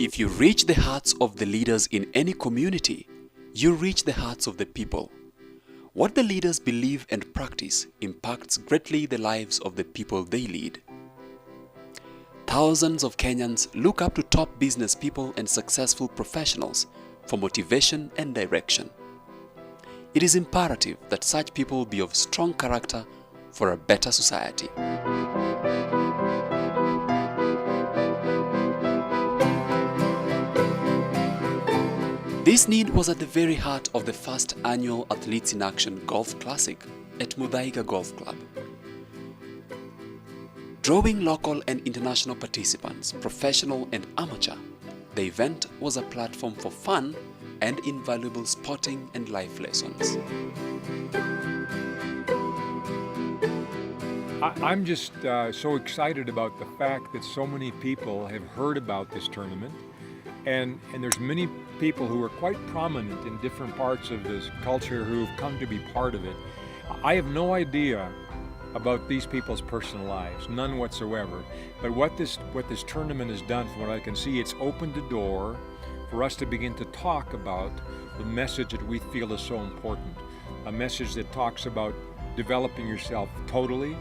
If you reach the hearts of the leaders in any community, you reach the hearts of the people. What the leaders believe and practice impacts greatly the lives of the people they lead. Thousands of Kenyans look up to top business people and successful professionals for motivation and direction. It is imperative that such people be of strong character for a better society. This need was at the very heart of the first annual Athletes in Action Golf Classic at Muthaiga Golf Club. Drawing local and international participants, professional and amateur, the event was a platform for fun and invaluable sporting and life lessons. I'm just so excited about the fact that so many people have heard about this tournament. And there's many people who are quite prominent in different parts of this culture who have come to be part of it. I have no idea about these people's personal lives, none whatsoever. But what this tournament has done, from what I can see, it's opened the door for us to begin to talk about the message that we feel is so important. A message that talks about developing yourself totally,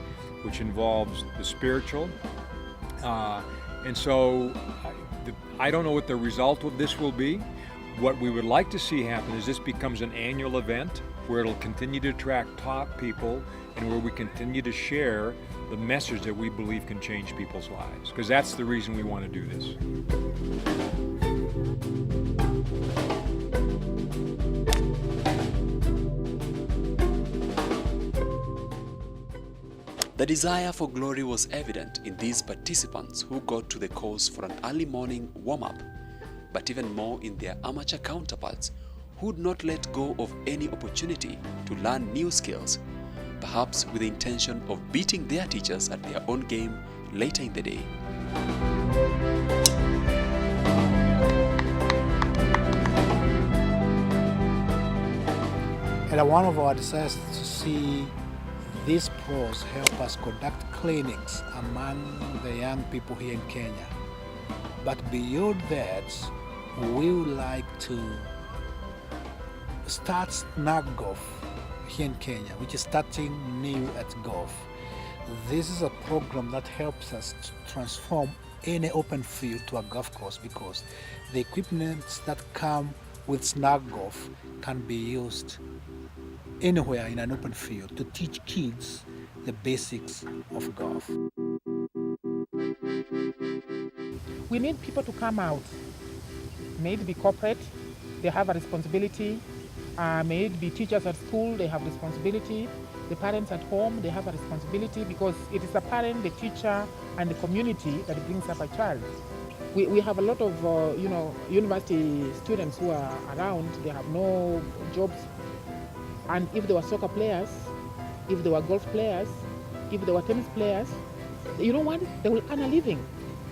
which involves the spiritual. And so I don't know what the result of this will be. What we would like to see happen is this becomes an annual event where it'll continue to attract top people and where we continue to share the message that we believe can change people's lives, because that's the reason we want to do this. The desire for glory was evident in these participants who got to the course for an early morning warm-up, but even more in their amateur counterparts who would not let go of any opportunity to learn new skills, perhaps with the intention of beating their teachers at their own game later in the day. And one of our desires is to see these pros help us conduct clinics among the young people here in Kenya. But beyond that, we would like to start Snag Golf here in Kenya, which is starting new at golf. This is a program that helps us to transform any open field to a golf course, because the equipment that come with Snag Golf can be used anywhere in an open field to teach kids the basics of golf. We need people to come out. May it be corporate, they have a responsibility. May it be teachers at school, they have responsibility. The parents at home, they have a responsibility, because it is the parent, the teacher, and the community that brings up a child. We have a lot of university students who are around, they have no jobs. And if they were soccer players, if they were golf players, if they were tennis players, you know what? They will earn a living,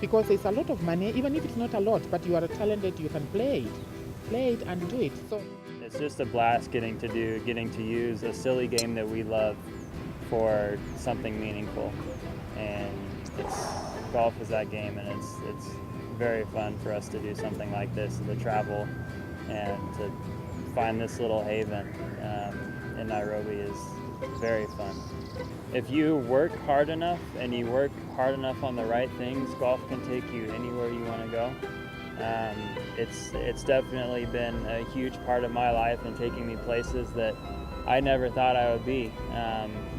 because there's a lot of money, even if it's not a lot, but you are talented, you can play it and do it. So it's just a blast getting to use a silly game that we love for something meaningful. And golf is that game, and it's very fun for us to do something like this, to travel and to find this little haven in Nairobi is very fun. If you work hard enough and you work hard enough on the right things, golf can take you anywhere you want to go. It's definitely been a huge part of my life and taking me places that I never thought I would be.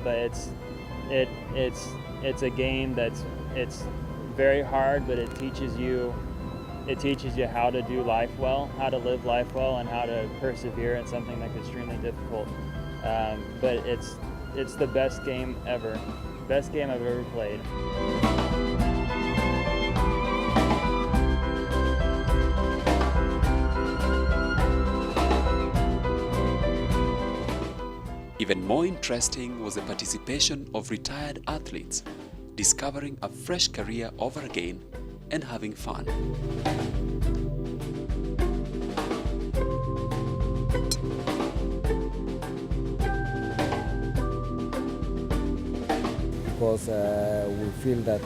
But it's a game it's very hard, but it teaches you how to do life well, how to live life well, and how to persevere in something that's extremely difficult. But it's the best game ever, best game I've ever played. Even more interesting was the participation of retired athletes, discovering a fresh career over again and having fun. Because we feel that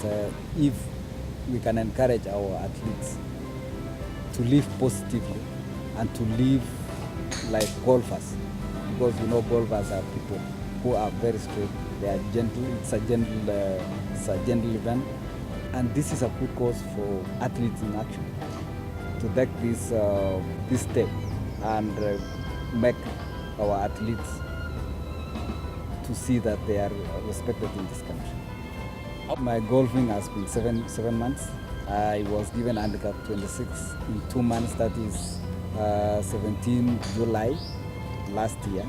if we can encourage our athletes to live positively and to live like golfers, because you know golfers are people who are very straight, they are gentle, it's a gentle event, and this is a good cause for athletes in action to take this step and make our athletes to see that they are respected in this country. My golfing has been seven months. I was given handicap 26 in 2 months, that is 17 July last year,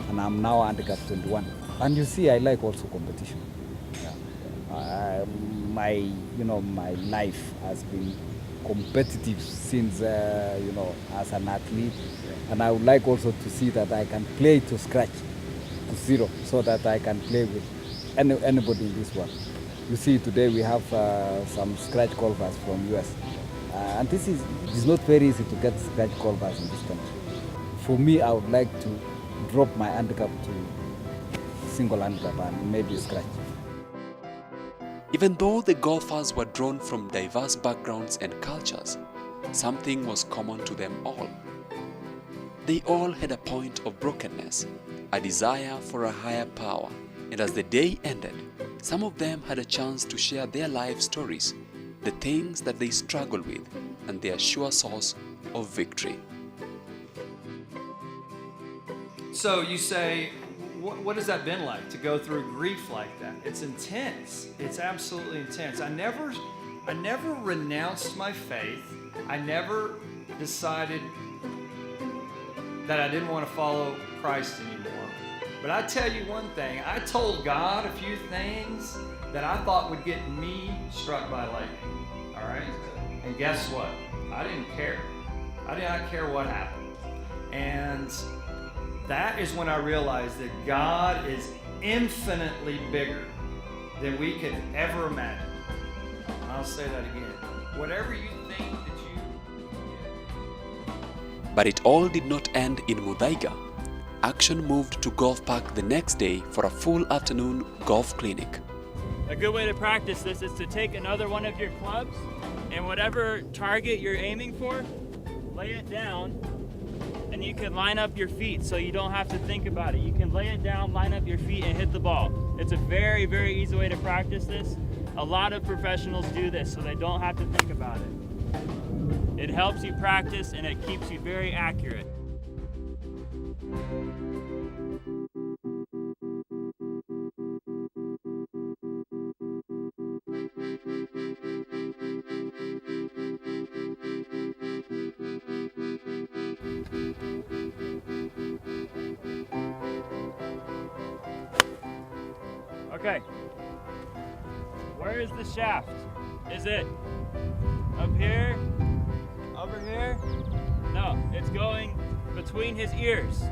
and I'm now handicap 21. And you see, I like also competition. My life has been competitive since as an athlete, and I would like also to see that I can play to scratch, to zero, so that I can play with anybody in this world. You see, today we have some scratch golfers from US, and it is not very easy to get scratch golfers in this country. For me, I would like to drop my handicap to single handicap and maybe scratch. Even though the golfers were drawn from diverse backgrounds and cultures, something was common to them all. They all had a point of brokenness, a desire for a higher power, and as the day ended, some of them had a chance to share their life stories, the things that they struggle with, and their sure source of victory. So you say, what has that been like to go through grief like that? It's intense. It's absolutely intense. I never renounced my faith. I never decided that I didn't want to follow Christ anymore. But I tell you one thing, I told God a few things that I thought would get me struck by lightning. All right? And guess what? I didn't care. I did not care what happened. And that is when I realized that God is infinitely bigger than we could ever imagine. I'll say that again. Whatever you think that you... But it all did not end in Muthaiga. Action moved to Golf Park the next day for a full afternoon golf clinic. A good way to practice this is to take another one of your clubs and whatever target you're aiming for, lay it down, and you can line up your feet so you don't have to think about it. You can lay it down, line up your feet, and hit the ball. It's a very, very easy way to practice this. A lot of professionals do this so they don't have to think about it. It helps you practice and it keeps you very accurate. Okay, where is the shaft? Is it up here? Over here? No, it's going between his ears,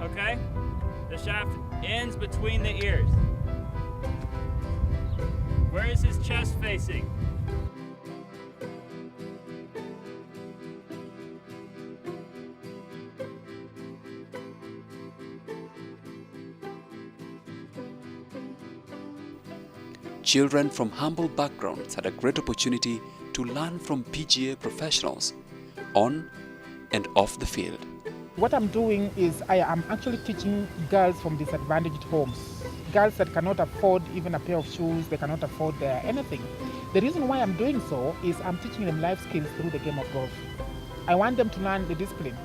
okay? The shaft ends between the ears. Where is his chest facing? Children from humble backgrounds had a great opportunity to learn from PGA professionals on and off the field. What I'm doing is I am actually teaching girls from disadvantaged homes, girls that cannot afford even a pair of shoes, they cannot afford anything. The reason why I'm doing so is I'm teaching them life skills through the game of golf. I want them to learn the discipline,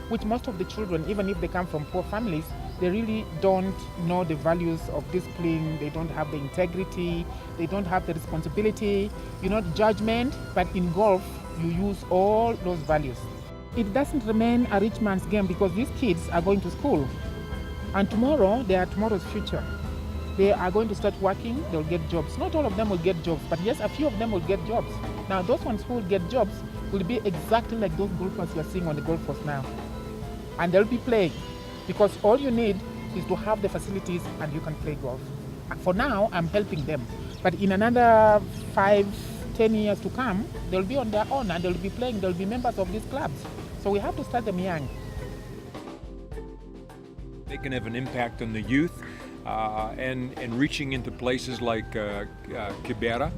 which most of the children, even if they come from poor families, they really don't know the values of discipline, they don't have the integrity, they don't have the responsibility, judgment, but in golf, you use all those values. It doesn't remain a rich man's game because these kids are going to school, and tomorrow, they are tomorrow's future. They are going to start working, they'll get jobs. Not all of them will get jobs, but yes, a few of them will get jobs. Now, those ones who will get jobs will be exactly like those golfers you're seeing on the golf course now. And they'll be playing, because all you need is to have the facilities and you can play golf. For now, I'm helping them. But in another 5-10 years to come, they'll be on their own and they'll be playing, they'll be members of these clubs. So we have to start them young. They can have an impact on the youth and reaching into places like Kibera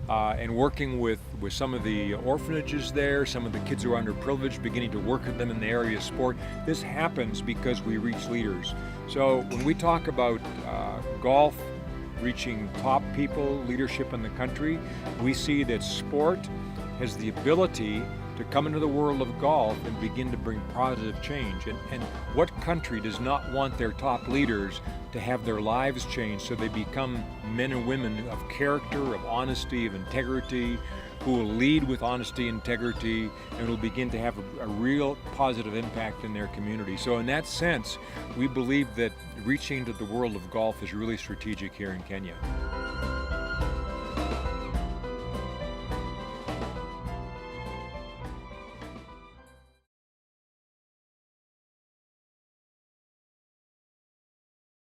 and working with some of the orphanages there, some of the kids who are underprivileged, beginning to work with them in the area of sport. This happens because we reach leaders. So when we talk about golf reaching top people, leadership in the country, we see that sport has the ability to come into the world of golf and begin to bring positive change. And what country does not want their top leaders to have their lives changed so they become men and women of character, of honesty, of integrity, who will lead with honesty, integrity, and will begin to have a real positive impact in their community. So in that sense, we believe that reaching into the world of golf is really strategic here in Kenya.